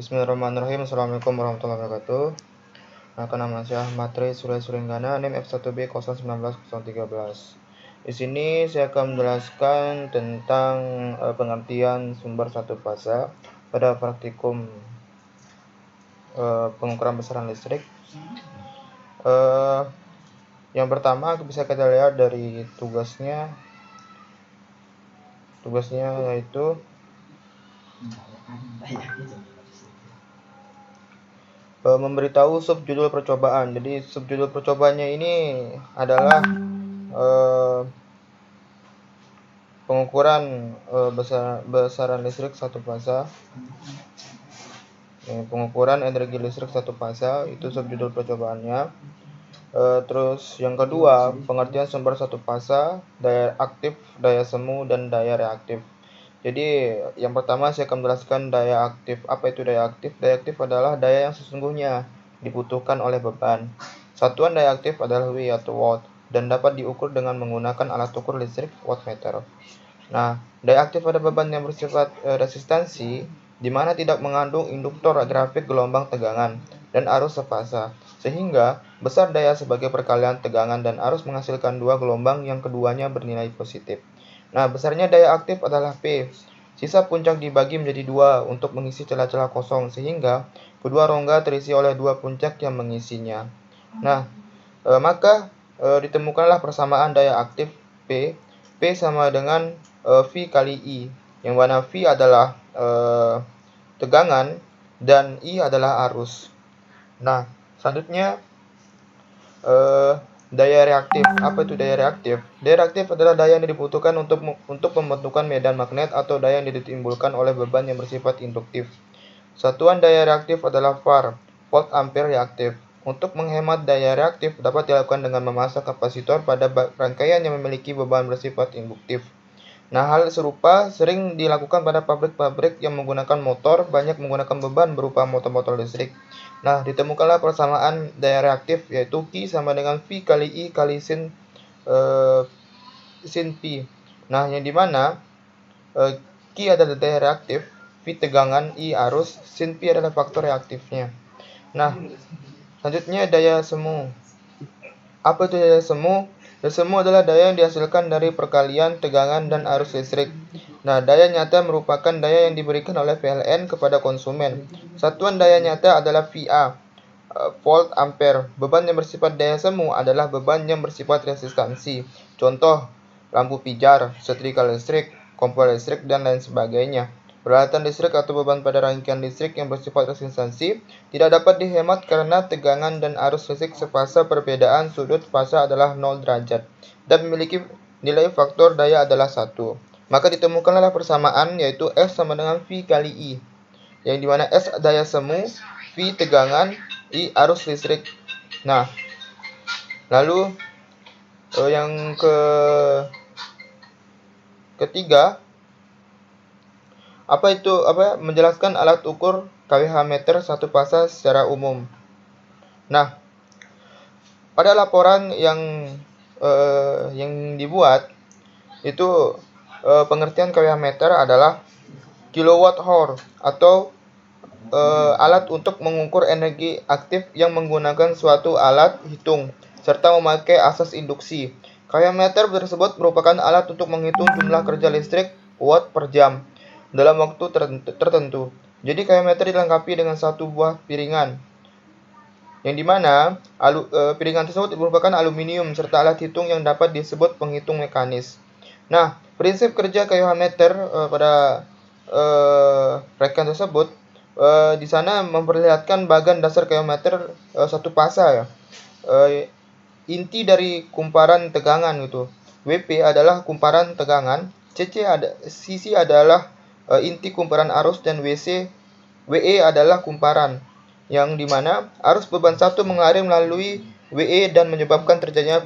Bismillahirrahmanirrahim. Assalamualaikum warahmatullahi wabarakatuh. Nama saya Ahmad Tri Surya Suringgana, NIM F1B 0190013. Di sini saya akan menjelaskan tentang pengertian sumber satu fasa pada praktikum pengukuran besaran listrik. Yang pertama bisa kita lihat dari tugasnya yaitu memberitahu subjudul percobaan. Jadi subjudul percobaannya ini adalah pengukuran besaran listrik satu fasa. Pengukuran energi listrik satu fasa itu subjudul percobaannya. Terus yang kedua, pengertian sumber satu fasa, daya aktif, daya semu, dan daya reaktif. Jadi yang pertama saya akan menjelaskan daya aktif. Apa itu daya aktif? Daya aktif adalah daya yang sesungguhnya dibutuhkan oleh beban. Satuan daya aktif adalah W atau watt dan dapat diukur dengan menggunakan alat ukur listrik wattmeter. Nah, daya aktif pada beban yang bersifat resistansi di mana tidak mengandung induktor grafik gelombang tegangan dan arus sefasa, sehingga besar daya sebagai perkalian tegangan dan arus menghasilkan dua gelombang yang keduanya bernilai positif. Nah, besarnya daya aktif adalah P. Sisa puncak dibagi menjadi dua untuk mengisi celah-celah kosong, sehingga kedua rongga terisi oleh dua puncak yang mengisinya. Nah, maka ditemukanlah persamaan daya aktif P. P sama dengan V kali I, yang mana V adalah tegangan dan I adalah arus. Nah, selanjutnya daya reaktif. Apa itu daya reaktif? Daya reaktif adalah daya yang dibutuhkan untuk pembentukan medan magnet atau daya yang ditimbulkan oleh beban yang bersifat induktif. Satuan daya reaktif adalah VAR, volt ampere reaktif. Untuk menghemat daya reaktif dapat dilakukan dengan memasang kapasitor pada rangkaian yang memiliki beban bersifat induktif. Nah, hal serupa sering dilakukan pada pabrik-pabrik yang menggunakan motor banyak menggunakan beban berupa motor-motor listrik. Nah, ditemukanlah persamaan daya reaktif yaitu Q sama dengan V kali I kali sin P. Nah, yang dimana Q adalah daya reaktif, V tegangan, I arus, sin P adalah faktor reaktifnya. Nah, selanjutnya daya semu. Apa itu daya semu? Daya semu adalah daya yang dihasilkan dari perkalian tegangan dan arus listrik. Nah, daya nyata merupakan daya yang diberikan oleh PLN kepada konsumen. Satuan daya nyata adalah VA, volt ampere. Beban yang bersifat daya semu adalah beban yang bersifat resistansi. Contoh, lampu pijar, setrika listrik, kompor listrik, dan lain sebagainya. Peralatan listrik atau beban pada rangkaian listrik yang bersifat resistansi tidak dapat dihemat karena tegangan dan arus listrik sefasa perbedaan sudut fasa adalah 0 derajat dan memiliki nilai faktor daya adalah 1. Maka ditemukanlah persamaan yaitu F sama dengan V kali I, yang dimana S daya semu, V tegangan, I arus listrik. Nah, lalu yang ketiga, menjelaskan alat ukur kWh meter satu fasa secara umum. Nah, pada laporan yang dibuat itu pengertian kWh meter adalah kilowatt hour atau alat untuk mengukur energi aktif yang menggunakan suatu alat hitung serta memakai asas induksi. kWh meter tersebut merupakan alat untuk menghitung jumlah kerja listrik watt per jam dalam waktu tertentu. Jadi kWh meter dilengkapi dengan satu buah piringan, yang dimana piringan tersebut merupakan aluminium serta alat hitung yang dapat disebut penghitung mekanis. Nah, prinsip kerja kWh meter pada rangkaian tersebut di sana memperlihatkan bagan dasar kWh meter satu fasa ya. Inti dari kumparan tegangan itu. WP adalah kumparan tegangan, CC adalah inti kumparan arus, dan WE adalah kumparan, yang dimana arus beban satu mengalir melalui WE dan menyebabkan terjadinya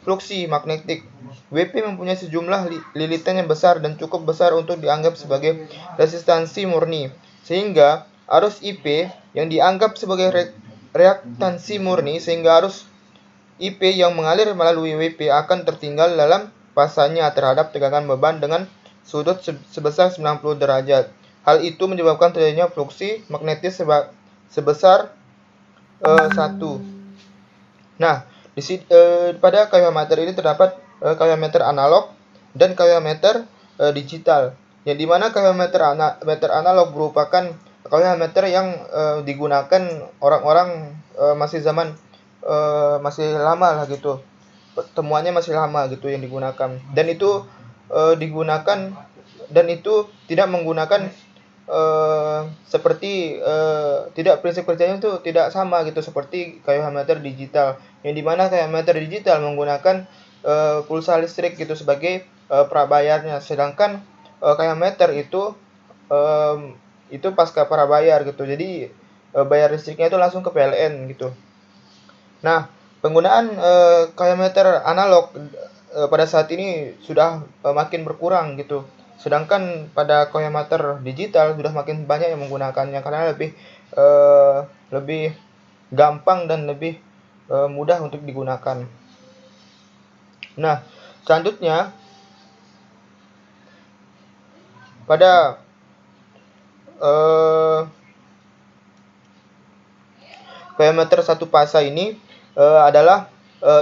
fluksi magnetik. WP mempunyai sejumlah lilitan yang besar dan cukup besar untuk dianggap sebagai resistansi murni, sehingga arus IP yang dianggap sebagai reaktansi murni, sehingga arus IP yang mengalir melalui WP akan tertinggal dalam fasanya terhadap tegangan beban dengan sudut sebesar 90 derajat. Hal itu menyebabkan terjadinya fluksi magnetis sebesar 1. Nah, pada kalorimeter ini terdapat kalorimeter analog dan kalorimeter digital. Yang dimana kalorimeter analog merupakan kalorimeter yang digunakan orang-orang masih lama lah gitu. Temuannya masih lama gitu yang digunakan. Dan itu tidak menggunakan tidak, prinsip kerjanya itu tidak sama gitu seperti kalorimeter digital, yang dimana kalorimeter digital menggunakan pulsa listrik gitu sebagai prabayarnya, sedangkan kalorimeter itu pasca prabayar gitu, jadi bayar listriknya itu langsung ke PLN gitu. Nah, penggunaan kalorimeter analog pada saat ini sudah makin berkurang gitu. Sedangkan pada kalorimeter digital sudah makin banyak yang menggunakannya karena lebih gampang dan lebih mudah untuk digunakan. Nah, selanjutnya pada kalorimeter satu fasa ini adalah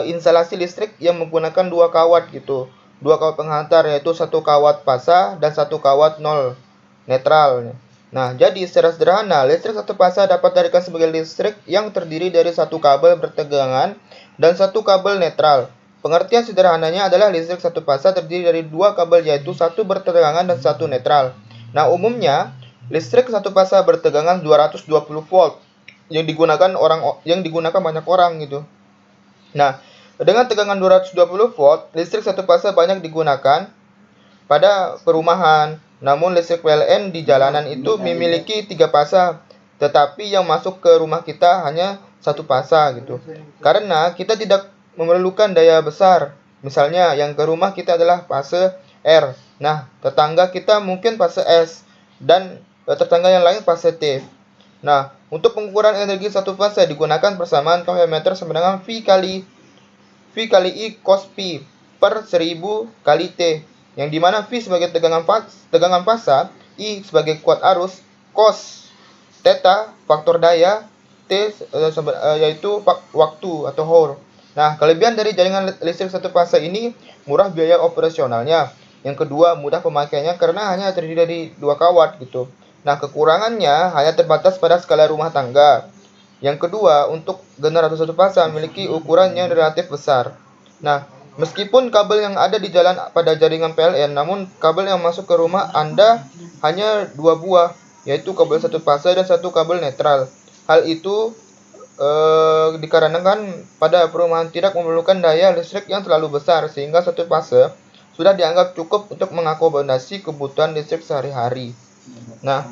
instalasi listrik yang menggunakan 2 kawat gitu. 2 kawat penghantar, yaitu 1 kawat fasa dan 1 kawat nol netral. Nah, jadi secara sederhana, listrik satu fasa dapat dikatakan sebagai listrik yang terdiri dari 1 kabel bertegangan dan 1 kabel netral. Pengertian sederhananya adalah listrik satu fasa terdiri dari 2 kabel, yaitu 1 bertegangan dan 1 netral. Nah, umumnya listrik satu fasa bertegangan 220 volt yang digunakan banyak orang gitu. Nah, dengan tegangan 220 volt, listrik satu fasa banyak digunakan pada perumahan. Namun listrik PLN di jalanan itu memiliki 3 fasa, tetapi yang masuk ke rumah kita hanya 1 fasa gitu. Karena kita tidak memerlukan daya besar. Misalnya yang ke rumah kita adalah fase R. Nah, tetangga kita mungkin fase S dan tetangga yang lain fase T. Nah, untuk pengukuran energi satu fase digunakan persamaan kalorimeter sama dengan V kali I cos Pi per 1000 kali T, yang dimana V sebagai tegangan fasa, I sebagai kuat arus, cos theta faktor daya, T yaitu waktu atau hour. Nah, kelebihan dari jaringan listrik satu fasa ini murah biaya operasionalnya. Yang kedua, mudah pemakaiannya karena hanya terdiri dari 2 kawat gitu. Nah, kekurangannya hanya terbatas pada skala rumah tangga. Yang kedua, untuk generator satu fasa memiliki ukuran yang relatif besar. Nah, meskipun kabel yang ada di jalan pada jaringan PLN, namun kabel yang masuk ke rumah Anda hanya 2 buah, yaitu kabel satu fasa dan 1 kabel netral. Hal itu dikarenakan pada perumahan tidak memerlukan daya listrik yang terlalu besar, sehingga satu fase sudah dianggap cukup untuk mengakomodasi kebutuhan listrik sehari-hari. Nah,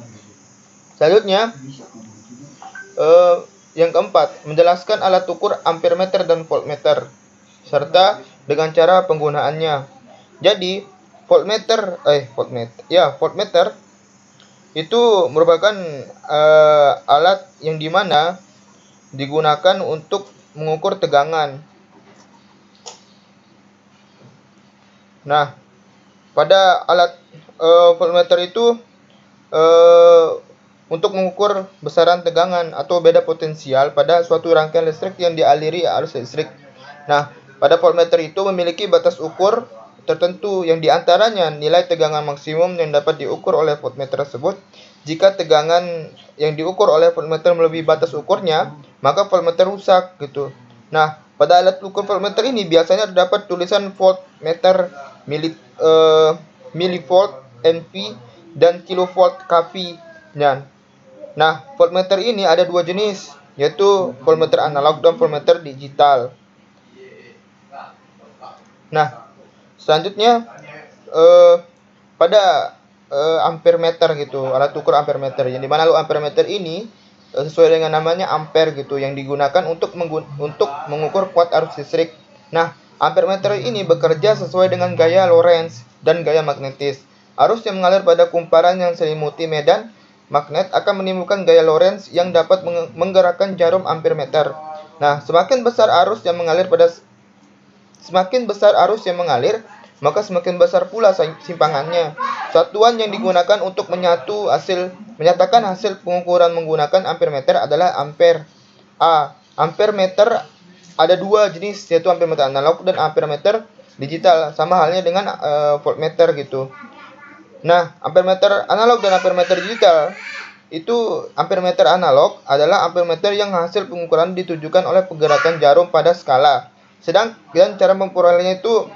selanjutnya yang keempat, menjelaskan alat ukur ampermeter dan voltmeter serta dengan cara penggunaannya. Jadi, voltmeter itu merupakan alat yang dimana digunakan untuk mengukur tegangan. Nah, pada alat voltmeter itu untuk mengukur besaran tegangan atau beda potensial pada suatu rangkaian listrik yang dialiri arus listrik. Nah, pada voltmeter itu memiliki batas ukur tertentu yang diantaranya nilai tegangan maksimum yang dapat diukur oleh voltmeter tersebut. Jika tegangan yang diukur oleh voltmeter melebihi batas ukurnya, maka voltmeter rusak gitu. Nah, pada alat ukur voltmeter ini biasanya terdapat tulisan voltmeter milivolt NV dan kilovolt kV. Nah, voltmeter ini ada 2 jenis, yaitu voltmeter analog dan voltmeter digital. Nah, selanjutnya pada ampermeter gitu, alat ukur ampermeter, yang dimana ampermeter ini sesuai dengan namanya ampere gitu, yang digunakan untuk mengukur kuat arus listrik. Nah, ampermeter ini bekerja sesuai dengan gaya Lorentz dan gaya magnetis. Arus yang mengalir pada kumparan yang selimuti medan magnet akan menimbulkan gaya Lorentz yang dapat menggerakkan jarum ampermeter. Nah, semakin besar arus yang mengalir maka semakin besar pula simpangannya. Satuan yang digunakan untuk menyatakan hasil pengukuran menggunakan ampere meter adalah ampere. Ampere meter ada dua jenis, yaitu ampere meter analog dan ampere meter digital, sama halnya dengan voltmeter gitu. Nah, ampere meter analog dan ampere meter digital itu, ampere meter analog adalah ampere meter yang hasil pengukuran ditujukan oleh pergerakan jarum pada skala. Dan cara memperolehnya itu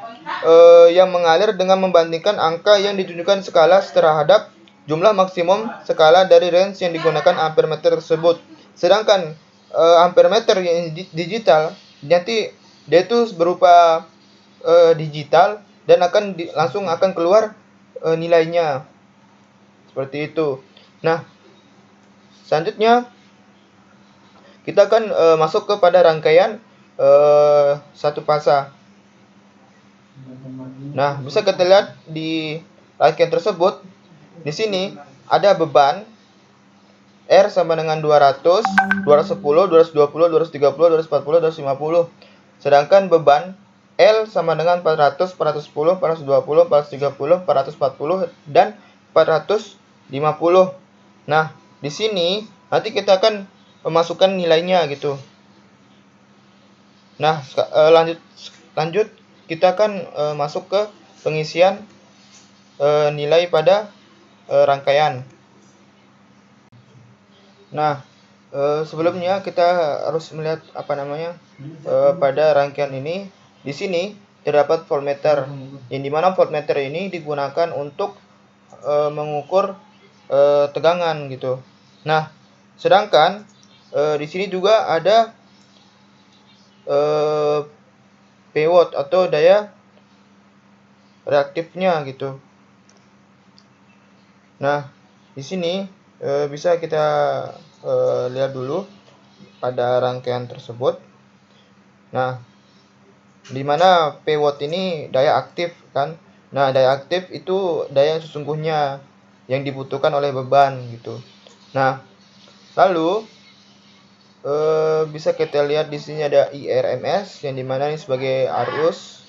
yang mengalir dengan membandingkan angka yang ditunjukkan skala terhadap jumlah maksimum skala dari range yang digunakan ampere meter tersebut. Sedangkan ampere meter yang digital nanti dia itu berupa digital dan langsung akan keluar nilainya seperti itu. Nah, selanjutnya kita akan masuk kepada rangkaian satu fasa. Nah, bisa kita lihat di rangkaian tersebut, di sini ada beban R sama dengan 200, 210, 220, 230, 240, 250. Sedangkan beban L sama dengan 400, 410, 420, 430, 440, dan 450. Nah, di sini nanti kita akan memasukkan nilainya gitu. Nah, lanjut kita akan masuk ke pengisian nilai pada rangkaian. Nah, sebelumnya kita harus melihat pada rangkaian ini. Di sini terdapat voltmeter, yang dimana voltmeter ini digunakan untuk mengukur tegangan gitu. Nah, sedangkan di sini juga ada P-watt atau daya reaktifnya gitu. Nah, di sini bisa kita lihat dulu pada rangkaian tersebut. Nah, di mana P-watt ini daya aktif kan. Nah, daya aktif itu daya yang sesungguhnya yang dibutuhkan oleh beban gitu. Nah, lalu bisa kita lihat di sini ada IRMS, yang dimana ini sebagai arus.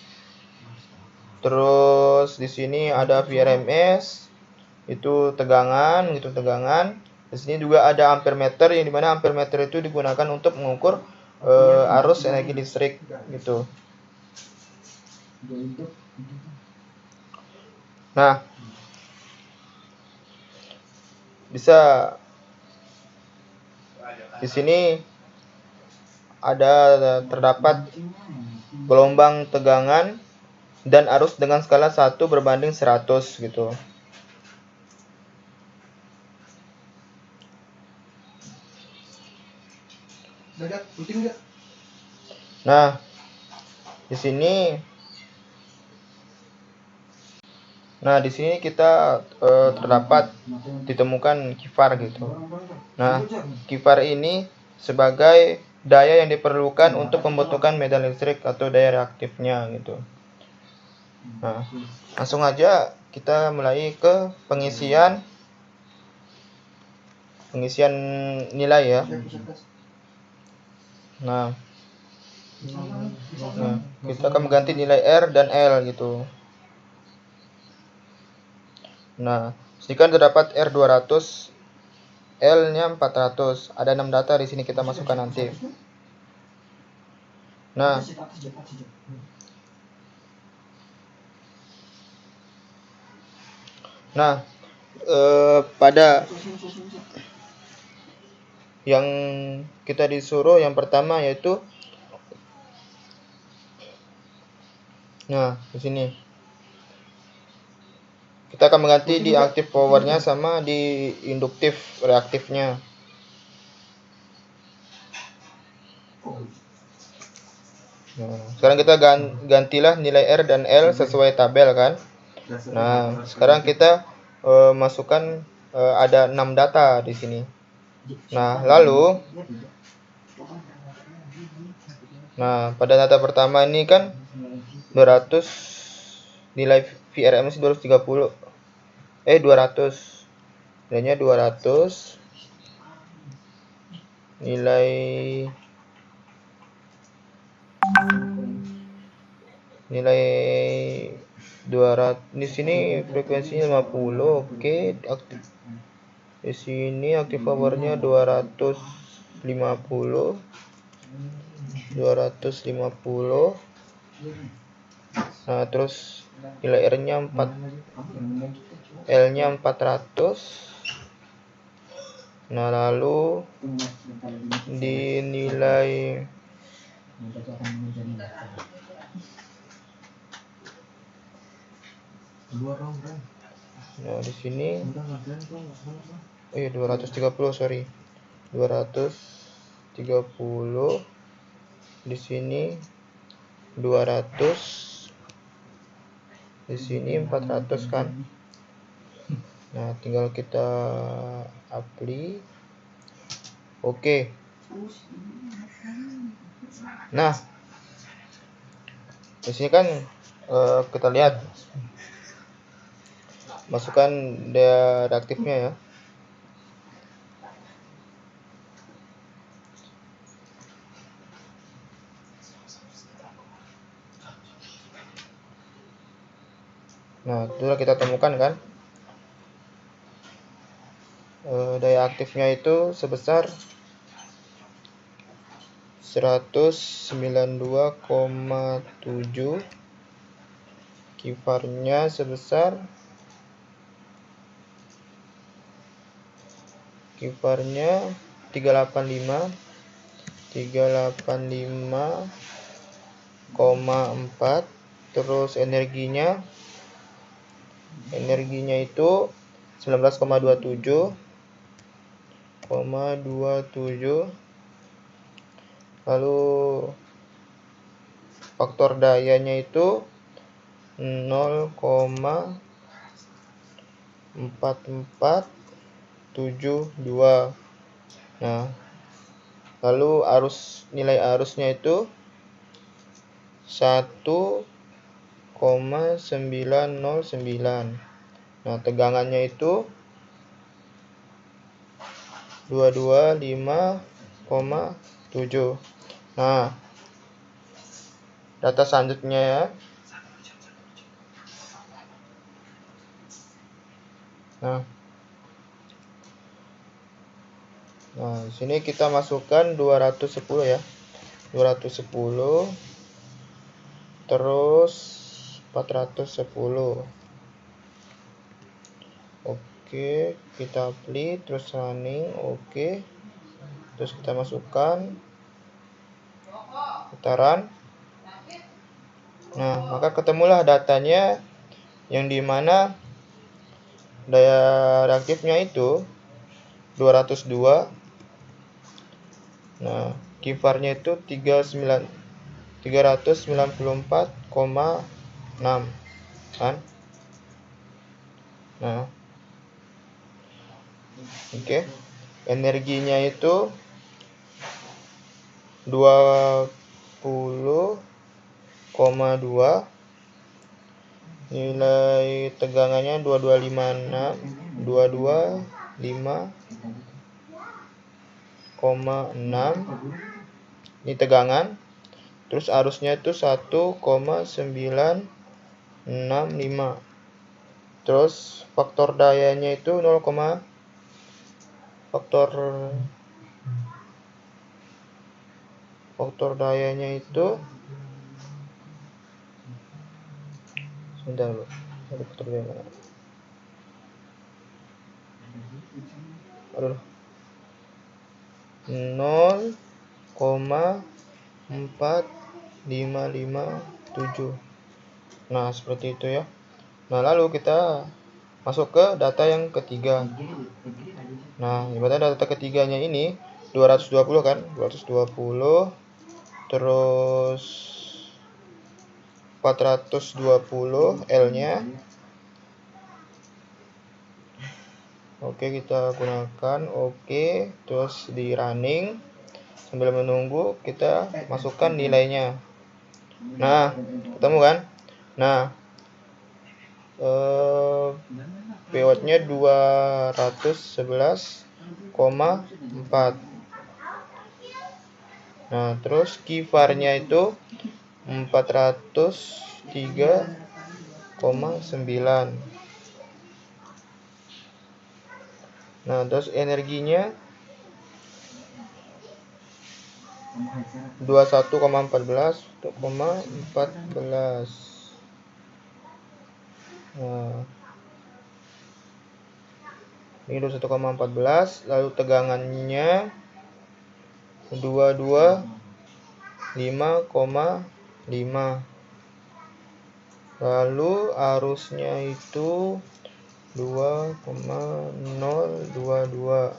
Terus di sini ada VRMS, itu tegangan gitu, tegangan. Di sini juga ada ampere meter, yang dimana ampere meter itu digunakan untuk mengukur arus energi listrik gitu. Nah, bisa di sini terdapat gelombang tegangan dan arus dengan skala 1 berbanding 100 gitu. Nah, di sini kita terdapat ditemukan kifar gitu. Nah, kifar ini sebagai daya yang diperlukan untuk membutuhkan medan listrik atau daya reaktifnya gitu. Nah, langsung aja kita mulai ke pengisian nilai ya. Nah, kita akan mengganti nilai R dan L gitu. Nah, jika terdapat R 200, L-nya 400. Ada 6 data di sini kita masukkan nanti. Nah, pada yang kita disuruh yang pertama yaitu di sini kita akan mengganti di active powernya sama di induktif reaktifnya. Nah, sekarang kita gantilah nilai R dan L sesuai tabel kan. Nah, sekarang kita masukkan ada 6 data di sini. Nah, lalu pada data pertama ini kan 200, nilai VRMS 230. 200. Nilainya 200. Nilai Di sini frekuensinya 50. Oke, aktif. Di sini aktif powernya 250. Nah, terus nilai R-nya 4, L-nya 400. Nah, lalu dinilai di sini 230, sorry. 230. Di sini 200. Di sini 400 kan. Nah, tinggal kita apply. Oke. Nah, di sini kan kita lihat masukkan daya reaktifnya ya. Nah, itulah kita temukan kan daya aktifnya itu sebesar 192,7. Kifarnya sebesar 385,4. Terus energinya itu 19,27. Lalu faktor dayanya itu 0,4472. Nah, lalu nilai arusnya itu 1,909. Nah, tegangannya itu 225,7. Nah, data selanjutnya ya. Nah, di sini kita masukkan 210 ya. 210 terus 410. Oke, kita apply terus running. Oke. Terus kita masukkan putaran. Nah, maka ketemulah datanya yang dimana daya reaktifnya itu 202. Nah, kifarnya itu 394,6 kan. Nah, oke. Energinya itu 20,2. Nilai tegangannya 225,6. Ini tegangan. Terus arusnya itu 1,965. Terus faktor dayanya itu faktor dayanya itu sebentar dulu. Ada faktor daya mana? Aduh. 0,4557. Nah, seperti itu ya. Nah, lalu kita masuk ke data yang ketiga. Nah, ibaratnya data ketiganya ini 220 kan? 220 terus 420 L-nya. Oke, kita gunakan. Oke, terus di running. Sambil menunggu kita masukkan nilainya. Nah, ketemu kan? Nah, wattnya 211,4. Nah, terus kifarnya itu 403,7. Nah, terus energinya 21,14. Nah, ini 21,14, lalu tegangannya 225,5. Lalu arusnya itu 2,022.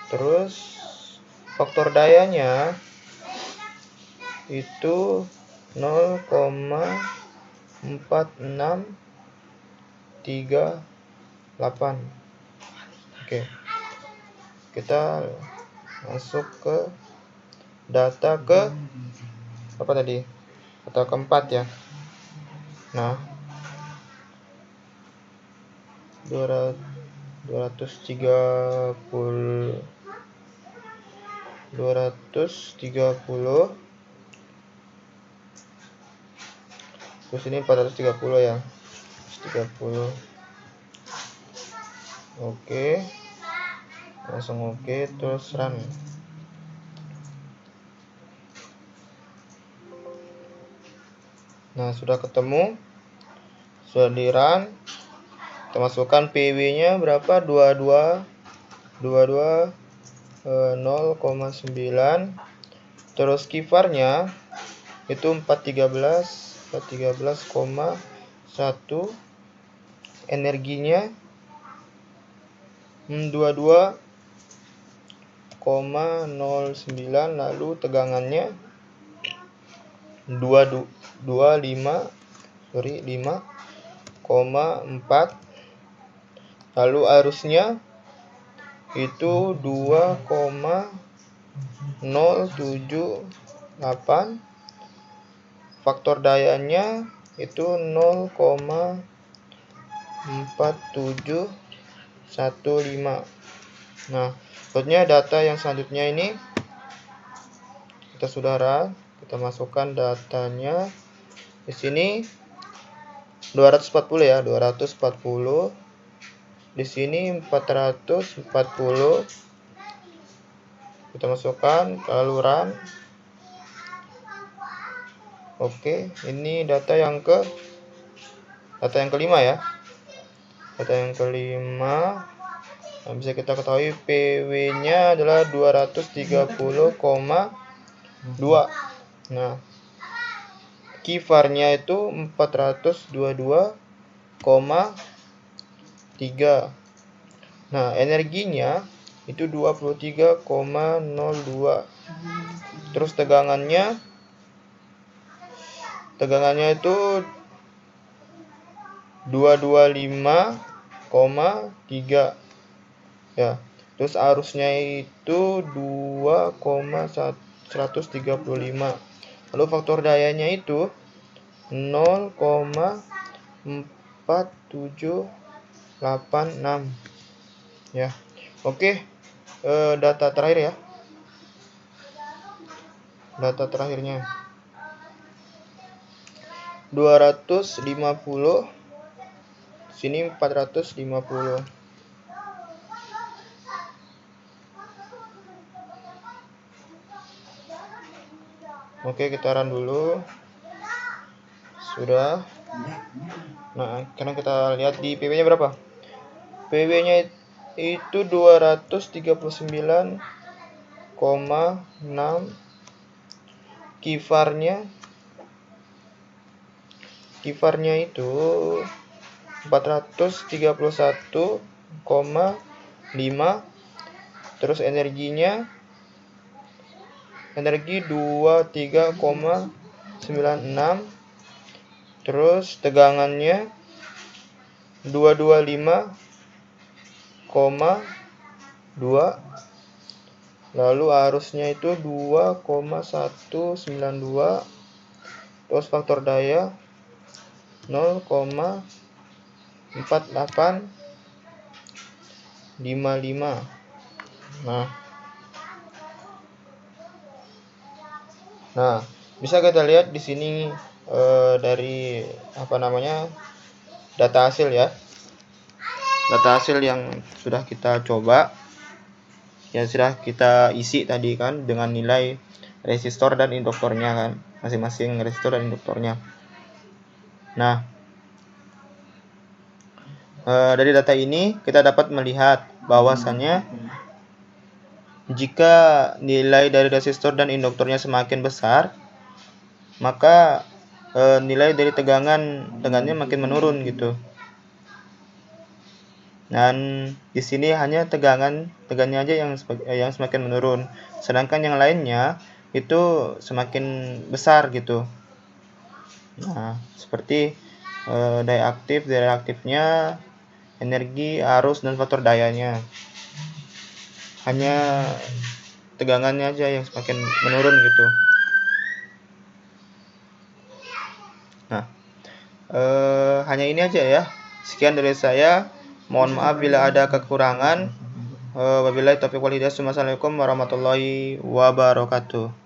Terus faktor dayanya itu 0,4638. Oke. Kita masuk ke data ke apa tadi? Data keempat ya. Nah, 230 terus ini 430 ya. 430. Oke. Langsung oke, terus run. Nah, sudah ketemu. Sudah di run. Kita masukkan PW-nya berapa? 0,9. Terus kifarnya itu 413,1. Energinya 22,09. Lalu tegangannya 5,4. Lalu arusnya itu 2,078. Faktor dayanya itu 0,4715. Nah, selanjutnya data yang selanjutnya ini kita saudara, kita masukkan datanya di sini 240 ya, 240. Di sini 440. Kita masukkan lalu run. Oke, ini data yang kelima ya. Data yang kelima. Nah, bisa kita ketahui PW-nya adalah 230,2. Nah, kifarnya itu 422,3. Nah, energinya itu 23,02. Terus tegangannya itu 225,3 ya. Terus arusnya itu 2,135. Lalu faktor dayanya itu 0,4786 ya. Oke, data terakhir ya. Data terakhirnya 250. Sini 450. Oke, kita run dulu. Sudah. Nah, sekarang kita lihat di PW-nya berapa. PW-nya itu 239,6. Kifarnya itu 431,5. Terus energinya 23,96. Terus tegangannya 225,2. Lalu arusnya itu 2,192. Terus faktor daya 0,4855. Nah, bisa kita lihat di sini dari data hasil ya. Data hasil yang sudah kita coba, yang sudah kita isi tadi kan, dengan nilai resistor dan induktornya kan, masing-masing resistor dan induktornya. Nah, dari data ini kita dapat melihat bahwasannya jika nilai dari resistor dan induktornya semakin besar, maka nilai dari tegangannya makin menurun gitu. Dan di sini hanya tegangannya aja yang semakin menurun, sedangkan yang lainnya itu semakin besar gitu. Nah, seperti daya aktif, daya reaktifnya, energi, arus, dan faktor dayanya. Hanya tegangannya aja yang semakin menurun gitu. Nah, hanya ini aja ya. Sekian dari saya. Mohon maaf bila ada kekurangan. Wabillahi taufiq wal hidayah. Wassalamualaikum warahmatullahi wabarakatuh.